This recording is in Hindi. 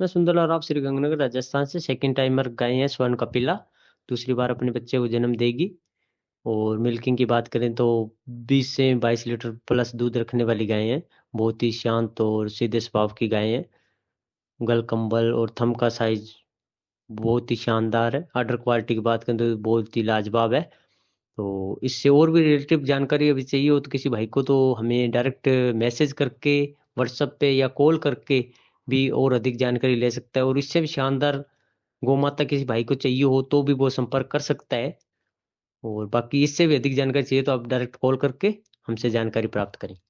मैं सुंदरलाल राव श्री गंगानगर राजस्थान से सेकंड टाइमर गाय हैं स्वर्ण कपिला। दूसरी बार अपने बच्चे को जन्म देगी। और मिल्किंग की बात करें तो 20 से 22 लीटर प्लस दूध रखने वाली गाय हैं। बहुत ही शांत और सीधे स्वभाव की गाय हैं। गल कंबल और थम का साइज बहुत ही शानदार है। आर्डर क्वालिटी की बात करें तो बहुत ही लाजवाब है। तो इससे और भी रिलेटिव जानकारी अभी चाहिए हो तो किसी भाई को तो हमें डायरेक्ट मैसेज करके व्हाट्सएप पे या कॉल करके भी और अधिक जानकारी ले सकता है। और इससे भी शानदार गौ माता किसी भाई को चाहिए हो तो भी वो संपर्क कर सकता है। और बाकी इससे भी अधिक जानकारी चाहिए तो आप डायरेक्ट कॉल करके हमसे जानकारी प्राप्त करें।